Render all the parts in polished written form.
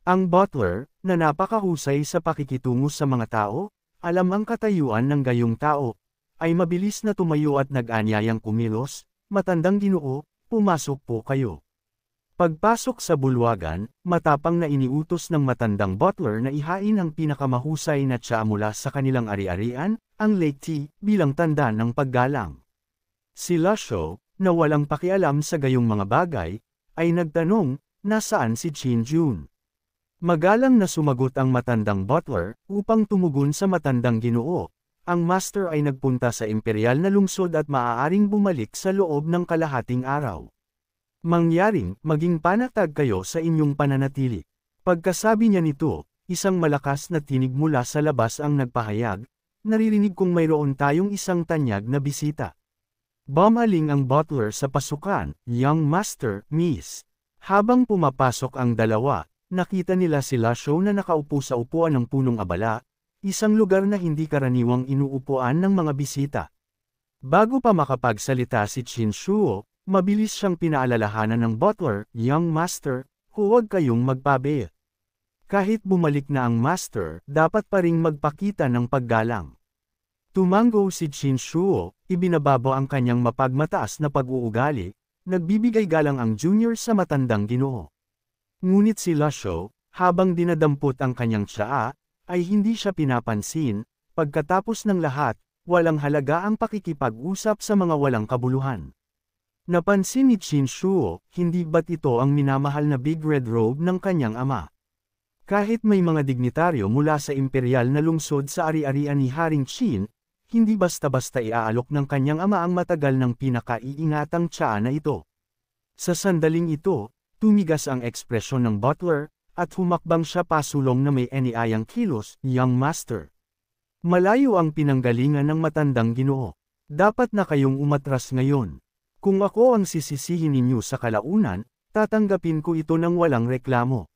Ang butler, na napakahusay sa pakikitungo sa mga tao, alam ang katayuan ng gayong tao, ay mabilis na tumayo at nag-anyayang kumilos, "Matandang Ginoo, pumasok po kayo." Pagpasok sa bulwagan, matapang na iniutos ng matandang butler na ihain ang pinakamahusay na tsaa mula sa kanilang ari-arian, ang lake tea, bilang tanda ng paggalang. Si Lasho, na walang pakialam sa gayong mga bagay, ay nagtanong, "Nasaan si Chin Jun?" Magalang na sumagot ang matandang butler, upang tumugon sa matandang Ginoo. Ang master ay nagpunta sa imperial na lungsod at maaaring bumalik sa loob ng kalahating araw. Mangyaring, maging panatag kayo sa inyong pananatili. Pagkasabi niya nito, isang malakas na tinig mula sa labas ang nagpahayag, "Naririnig kong mayroon tayong isang tanyag na bisita." Bumaling ang butler sa pasukan, "Young master, miss." Habang pumapasok ang dalawa, nakita nila si Lasho na nakaupo sa upuan ng punong abala, isang lugar na hindi karaniwang inuupuan ng mga bisita. Bago pa makapagsalita si Chin Shuo, mabilis siyang pinaalalahanan ng butler, "Young master, huwag kayong magpabe. Kahit bumalik na ang master, dapat pa ring magpakita ng paggalang." Tumango si Chin Shuo, ibinababa ang kanyang mapagmataas na pag-uugali, nagbibigay galang ang junior sa matandang Ginoo. Ngunit si Lasho, habang dinadampot ang kanyang tsaa, ay hindi siya pinapansin. Pagkatapos ng lahat, walang halaga ang pakikipag-usap sa mga walang kabuluhan. Napansin ni Chin Shuo, hindi ba't ito ang minamahal na big red robe ng kanyang ama? Kahit may mga dignitaryo mula sa imperial na lungsod sa ari-arian ni Haring Qin, hindi basta-basta iaalok ng kanyang ama ang matagal ng pinakaiingatang tsaa na ito. Sa sandaling ito, tumigas ang ekspresyon ng butler, at humakbang siya pasulong na may eniayang kilos, "Young master. Malayo ang pinanggalingan ng matandang Ginoo. Dapat na kayong umatras ngayon. Kung ako ang sisisihin ninyo sa kalaunan, tatanggapin ko ito ng walang reklamo."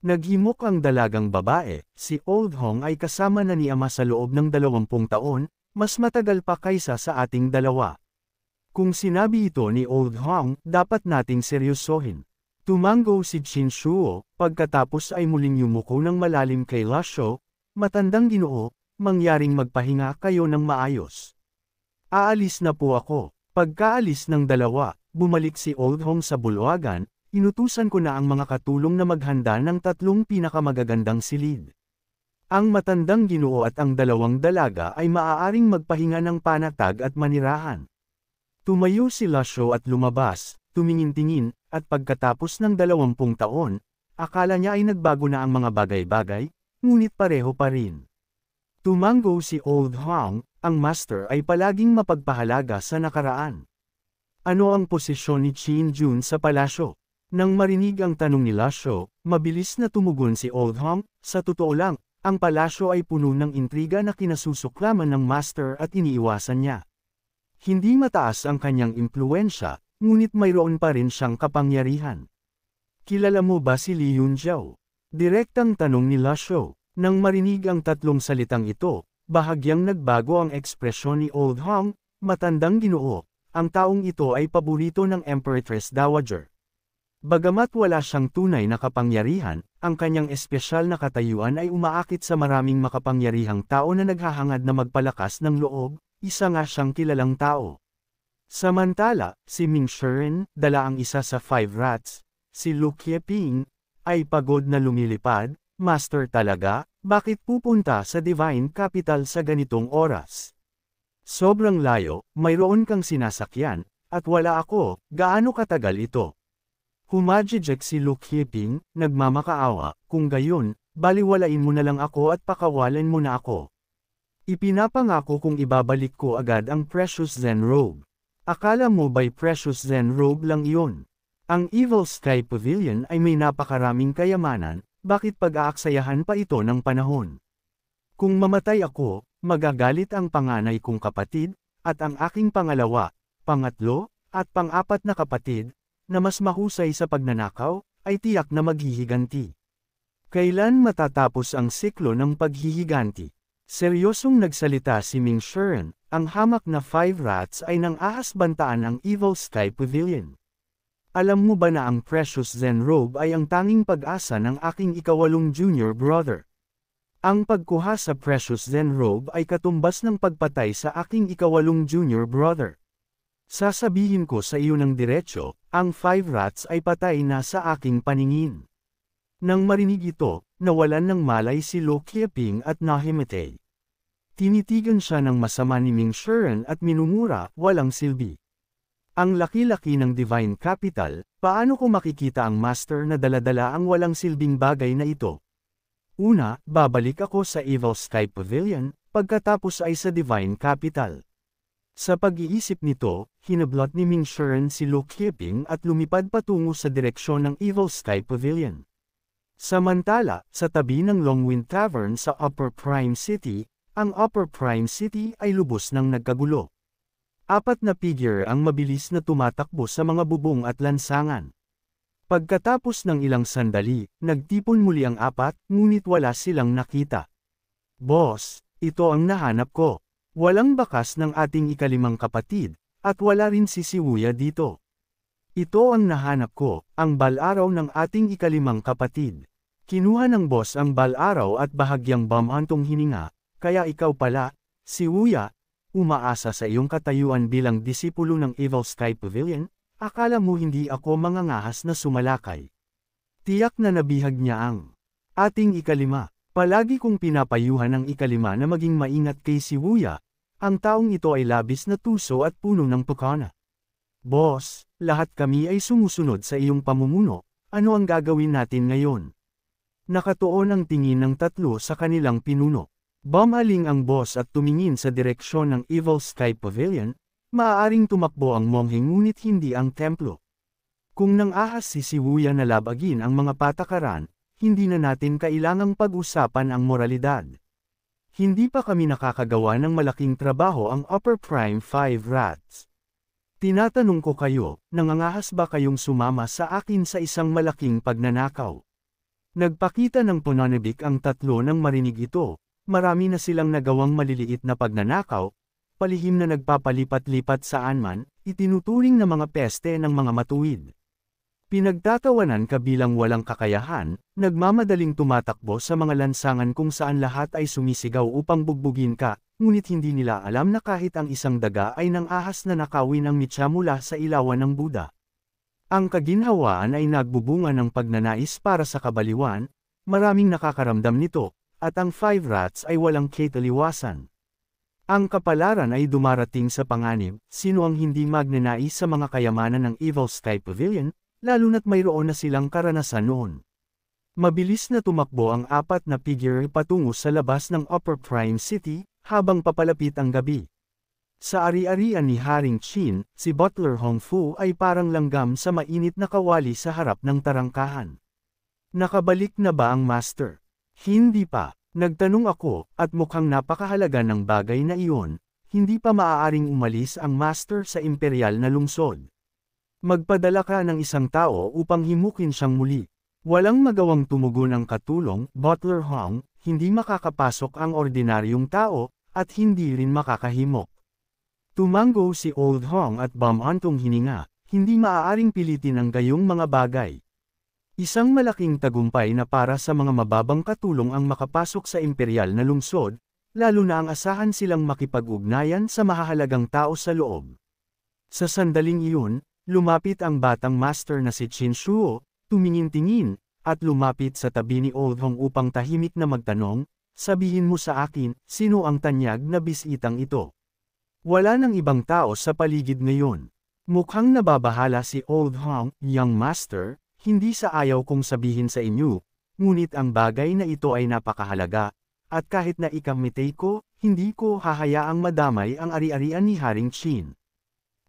Naghimok ang dalagang babae, si Old Hong ay kasama na ni ama sa loob ng 20 taon, mas matagal pa kaysa sa ating dalawa. Kung sinabi ito ni Old Hong, dapat nating seryosohin. Tumango si Chin Shuo, pagkatapos ay muling yumuko ng malalim kay Lasho, "Matandang Ginoo, mangyaring magpahinga kayo ng maayos. Aalis na po ako." Pagkaalis ng dalawa, bumalik si Old Hong sa bulwagan, "Inutusan ko na ang mga katulong na maghanda ng 3 pinakamagagandang silid. Ang matandang Ginoo at ang 2 dalaga ay maaaring magpahinga ng panatag at manirahan." Tumayo si Lasho at lumabas, tumingin-tingin, at pagkatapos ng 20 taon, akala niya ay nagbago na ang mga bagay-bagay, ngunit pareho pa rin. Tumango si Old Hong, "Ang master ay palaging mapagpahalaga sa nakaraan. Ano ang posisyon ni Chin Jun sa palasyo?" Nang marinig ang tanong ni Lasho, mabilis na tumugon si Old Hong, "Sa totoo lang, ang palasyo ay puno ng intriga na kinasusuklaman ng master at iniiwasan niya. Hindi mataas ang kanyang impluensya, ngunit mayroon pa rin siyang kapangyarihan." "Kilala mo ba si Li Yunjiao?" Direktang tanong ni Lasho. Nang marinig ang 3 salitang ito, bahagyang nagbago ang ekspresyon ni Old Hong, "Matandang Ginoo, ang taong ito ay paborito ng Empress Dowager. Bagamat wala siyang tunay na kapangyarihan, ang kanyang espesyal na katayuan ay umaakit sa maraming makapangyarihang tao na naghahangad na magpalakas ng loob, isa nga siyang kilalang tao." Samantala, si Ming Shiren, dala ang isa sa 5 rats, si Lu Qieping, ay pagod na lumilipad, "Master talaga, bakit pupunta sa Divine Capital sa ganitong oras? Sobrang layo, mayroon kang sinasakyan, at wala ako, gaano katagal ito?" Humajijek si Lu Qieping, nagmamakaawa, "Kung gayon, baliwalain mo na lang ako at pakawalan mo na ako. Ipinapangako kong ibabalik ko agad ang Precious Zen Robe. Akala mo ba'y Precious Zen Robe lang iyon? Ang Evil Sky Pavilion ay may napakaraming kayamanan, bakit pag-aaksayahan pa ito ng panahon? Kung mamatay ako, magagalit ang panganay kong kapatid, at ang aking pangalawa, pangatlo, at pang-apat na kapatid, na mas mahusay sa pagnanakaw, ay tiyak na maghihiganti. Kailan matatapos ang siklo ng paghihiganti?" Seryosong nagsalita si Ming Shiren, "Ang hamak na 5 rats ay nang ahas bantaan ang Evil Sky Pavilion. Alam mo ba na ang Precious Zen Robe ay ang tanging pag-asa ng aking ikawalong junior brother? Ang pagkuha sa Precious Zen Robe ay katumbas ng pagpatay sa aking ikawalong junior brother. Sasabihin ko sa iyo ng diretsyo, ang 5 rats ay patay na sa aking paningin. Nang marinig ito, nawalan ng malay si Lo Qieping at nahimatay. Tinitigan siya ng masama ni Ming Shiren at minumura, walang silbi. Ang laki-laki ng Divine Capital, paano ko makikita ang master na daladala ang walang silbing bagay na ito? Una, babalik ako sa Evil Sky Pavilion, pagkatapos ay sa Divine Capital. Sa pag-iisip nito, hinablot ni Ming Shiren si Lo Qieping at lumipad patungo sa direksyon ng Evil Sky Pavilion. Samantala, sa tabi ng Longwind Tavern sa Upper Prime City, ang Upper Prime City ay lubos ng nagkagulo. 4 na figure ang mabilis na tumatakbo sa mga bubong at lansangan. Pagkatapos ng ilang sandali, nagtipon muli ang 4, ngunit wala silang nakita. Boss, ito ang nahanap ko. Walang bakas ng ating ikalimang kapatid, at wala rin si Shibuya dito. Ito ang nahanap ko, ang bal-araw ng ating ikalimang kapatid. Kinuha ng boss ang bal-araw at bahagyang bamantong hininga, kaya ikaw pala, Shibuya, umaasa sa iyong katayuan bilang disipulo ng Evil Sky Pavilion, akala mo hindi ako mangangahas na sumalakay. Tiyak na nabihag niya ang ating ikalima. Palagi kong pinapayuhan ang ikalima na maging maingat kay Shibuya, ang taong ito ay labis na tuso at puno ng pukana. Boss, lahat kami ay sumusunod sa iyong pamumuno, ano ang gagawin natin ngayon? Nakatuon ang tingin ng 3 sa kanilang pinuno. Bumaling ang boss at tumingin sa direksyon ng Evil Sky Pavilion, maaaring tumakbo ang monghe ngunit hindi ang templo. Kung nang ahas si Shibuya na labagin ang mga patakaran, hindi na natin kailangang pag-usapan ang moralidad. Hindi pa kami nakakagawa ng malaking trabaho ang Upper Prime 5 Rats. Tinatanong ko kayo, nangangahas ba kayong sumama sa akin sa isang malaking pagnanakaw? Nagpakita ng pananabik ang 3 nang marinig ito, marami na silang nagawang maliliit na pagnanakaw, palihim na nagpapalipat-lipat saan man, itinuturing na mga peste ng mga matuwid. Pinagtatawanan ka bilang walang kakayahan, nagmamadaling tumatakbo sa mga lansangan kung saan lahat ay sumisigaw upang bugbugin ka, ngunit hindi nila alam na kahit ang isang daga ay nang ahas na nakawin ang mitya mula sa ilawan ng Buddha. Ang kaginhawaan ay nagbubunga ng pagnanais para sa kabaliwan, maraming nakakaramdam nito, at ang 5 rats ay walang kitaliwasan. Ang kapalaran ay dumarating sa panganib, sino ang hindi magnanais sa mga kayamanan ng Evil Sky Pavilion, lalo na't mayroon na silang karanasan noon. Mabilis na tumakbo ang 4 na figure patungo sa labas ng Upper Prime City, habang papalapit ang gabi. Sa ari-arian ni Haring Qin, si Butler Hongfu ay parang langgam sa mainit na kawali sa harap ng tarangkahan. Nakabalik na ba ang master? Hindi pa. Nagtanong ako, at mukhang napakahalaga ng bagay na iyon, hindi pa maaaring umalis ang master sa imperial na lungsod. Magpadala ka ng isang tao upang himukin siyang muli. Walang magawang tumugon ang katulong, Butler Hong, hindi makakapasok ang ordinaryong tao, at hindi rin makakahimok. Tumango si Old Hong at bamantong hininga, hindi maaaring pilitin ang gayong mga bagay. Isang malaking tagumpay na para sa mga mababang katulong ang makapasok sa imperial na lungsod, lalo na ang asahan silang makipag-ugnayan sa mahahalagang tao sa loob. Sa sandaling iyon, lumapit ang batang master na si Qin Shuo, tumingin-tingin, at lumapit sa tabi ni Old Hong upang tahimik na magtanong, sabihin mo sa akin, sino ang tanyag na bisitang ito? Wala nang ibang tao sa paligid ngayon. Mukhang nababahala si Old Hong, young master, hindi sa ayaw kong sabihin sa inyo, ngunit ang bagay na ito ay napakahalaga, at kahit na ikamitay ko, hindi ko hahayaang madamay ang ari-arian ni Haring Qin.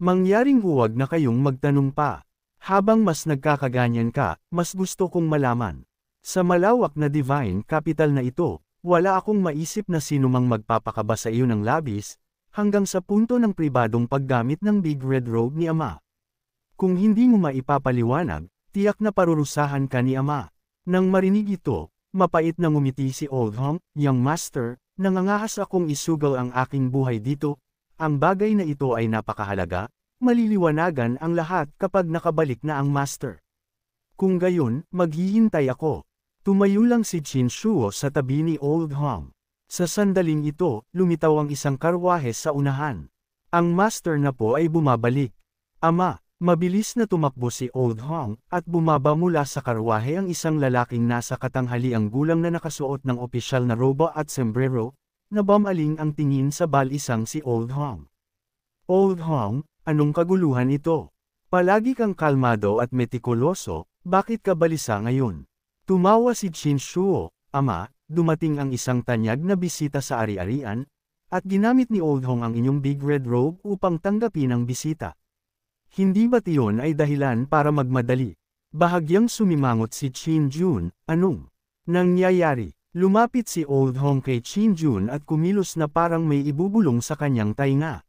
Mangyaring huwag na kayong magtanong pa. Habang mas nagkakaganyan ka, mas gusto kong malaman. Sa malawak na divine capital na ito, wala akong maisip na sinumang magpapakaba sa iyo ng labis, hanggang sa punto ng pribadong paggamit ng Big Red Robe ni Ama. Kung hindi mo maipapaliwanag, tiyak na parurusahan ka ni Ama. Nang marinig ito, mapait na ngumiti si Old Hong, young master, nangangahas akong isugal ang aking buhay dito. Ang bagay na ito ay napakahalaga, maliliwanagan ang lahat kapag nakabalik na ang master. Kung gayon, maghihintay ako. Tumayo lang si Qin Shuo sa tabi ni Old Hong. Sa sandaling ito, lumitaw ang isang karwahe sa unahan. Ang master na po ay bumabalik. Ama, mabilis na tumakbo si Old Hong, at bumaba mula sa karwahe ang isang lalaking nasa katanghaliang gulang na nakasuot ng opisyal na roba at sombrero, na bumaling ang tingin sa balisang si Old Hong. Old Hong, anong kaguluhan ito? Palagi kang kalmado at metikuloso, bakit ka balisa ngayon? Tumawa si Qin Shuo, Ama, dumating ang isang tanyag na bisita sa ari-arian, at ginamit ni Old Hong ang inyong big red robe upang tanggapin ang bisita. Hindi ba't iyon ay dahilan para magmadali? Bahagyang sumimangot si Qin Jun, anong nangyayari? Lumapit si Old Hong kay Qin Jun at kumilos na parang may ibubulong sa kanyang tainga.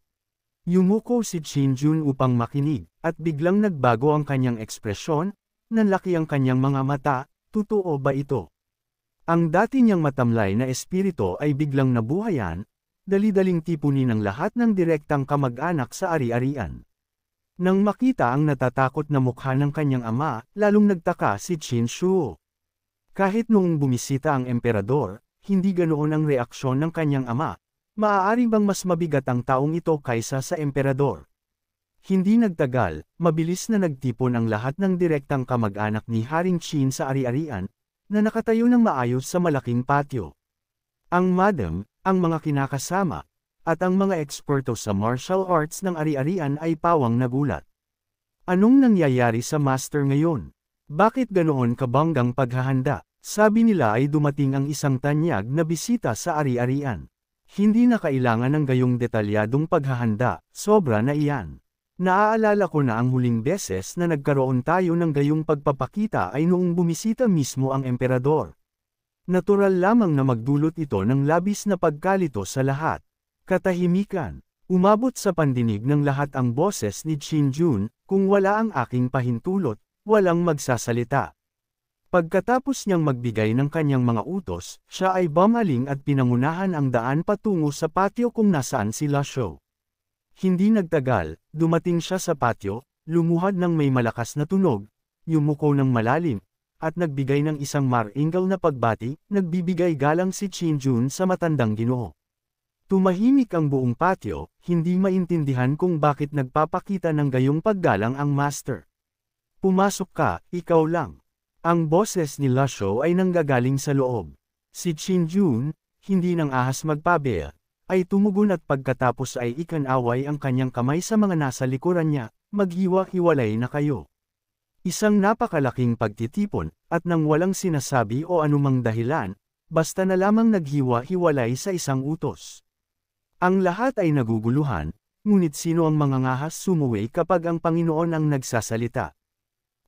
Yumuko si Qin Jun upang makinig, at biglang nagbago ang kanyang ekspresyon, nanlaki ang kanyang mga mata, totoo ba ito? Ang dati niyang matamlay na espiritu ay biglang nabuhayan, dali-daling tipunin ng lahat ng direktang kamag-anak sa ari-arian. Nang makita ang natatakot na mukha ng kanyang ama, lalong nagtaka si Qin Shuo. Kahit noong bumisita ang emperador, hindi ganoon ang reaksyon ng kanyang ama. Maaari bang mas mabigat ang taong ito kaysa sa emperador? Hindi nagtagal, mabilis na nagtipon ang lahat ng direktang kamag-anak ni Haring Qin sa ari-arian, na nakatayo ng maayos sa malaking patio. Ang madam, ang mga kinakasama, at ang mga eksperto sa martial arts ng ari-arian ay pawang nagulat. Anong nangyayari sa master ngayon? Bakit ganoon kabanggang paghahanda? Sabi nila ay dumating ang isang tanyag na bisita sa ari-arian. Hindi na kailangan ng gayong detalyadong paghahanda, sobra na iyan. Naaalala ko na ang huling beses na nagkaroon tayo ng gayong pagpapakita ay noong bumisita mismo ang emperador. Natural lamang na magdulot ito ng labis na pagkalito sa lahat. Katahimikan. Umabot sa pandinig ng lahat ang boses ni Qin Jun, kung wala ang aking pahintulot, walang magsasalita. Pagkatapos niyang magbigay ng kanyang mga utos, siya ay bumaling at pinangunahan ang daan patungo sa patio kung nasaan si La Shou. Hindi nagtagal, dumating siya sa patio, lumuhad ng may malakas na tunog, yumuko ng malalim, at nagbigay ng isang maringal na pagbati, nagbibigay galang si Qin Jun sa matandang ginoo. Tumahimik ang buong patio, hindi maintindihan kung bakit nagpapakita ng gayong paggalang ang master. Pumasok ka, ikaw lang. Ang boses ni La Shou ay nanggagaling sa loob. Si Qin Jun, hindi nang ahas magpabaya, ay tumugon at pagkatapos ay ikanaway ang kanyang kamay sa mga nasa likuran niya, maghiwa-hiwalay na kayo. Isang napakalaking pagtitipon, at nang walang sinasabi o anumang dahilan, basta na lamang naghiwa-hiwalay sa isang utos. Ang lahat ay naguguluhan, ngunit sino ang mangangahas sumuwi kapag ang Panginoon ang nagsasalita?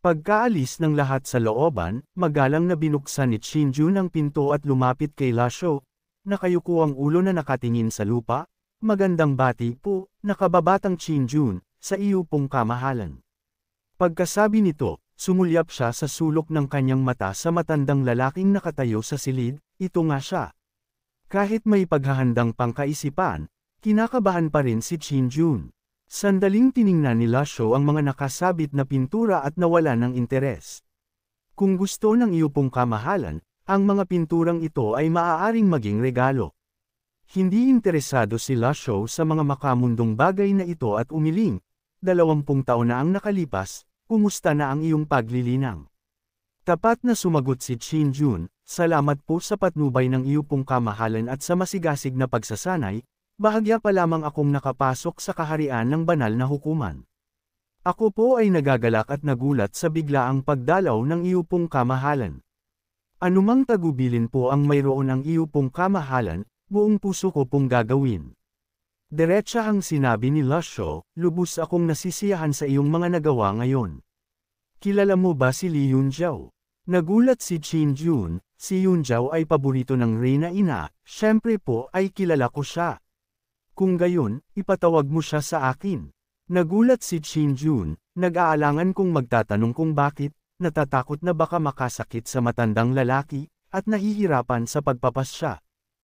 Pagkaalis ng lahat sa looban, magalang na binuksan ni Qin Jun ang pinto at lumapit kay La Shou, nakayuko ang ulo na nakatingin sa lupa, magandang bati po, nakababatang Qin Jun, sa iyo pong kamahalan. Pagkasabi nito, sumulyap siya sa sulok ng kanyang mata sa matandang lalaking nakatayo sa silid, ito nga siya. Kahit may paghahandang pangkaisipan, kinakabahan pa rin si Qin Jun. Sandaling tiningnan ni La Shou ang mga nakasabit na pintura at nawala ng interes. Kung gusto ng iyo pong kamahalan, ang mga pinturang ito ay maaaring maging regalo. Hindi interesado si La Shou sa mga makamundong bagay na ito at umiling, 20 taon na ang nakalipas, kumusta na ang iyong paglilinang? Tapat na sumagot si Qin Jun, salamat po sa patnubay ng iyo pong kamahalan at sa masigasig na pagsasanay, bahagya pa lamang akong nakapasok sa kaharian ng banal na hukuman. Ako po ay nagagalak at nagulat sa biglaang pagdalaw ng iyo pong kamahalan. Anumang tagubilin po ang mayroon ang iyo pong kamahalan, buong puso ko pong gagawin. Diretsa ang sinabi ni La Shou, lubos akong nasisiyahan sa iyong mga nagawa ngayon. Kilala mo ba si Li Yunjiao? Nagulat si Qin Jun, si Yunjiao ay paborito ng Reyna Ina, syempre po ay kilala ko siya. Kung gayon, ipatawag mo siya sa akin. Nagulat si Qin Jun, nag-aalangan kung magtatanong kung bakit, natatakot na baka makasakit sa matandang lalaki, at nahihirapan sa pagpapasya.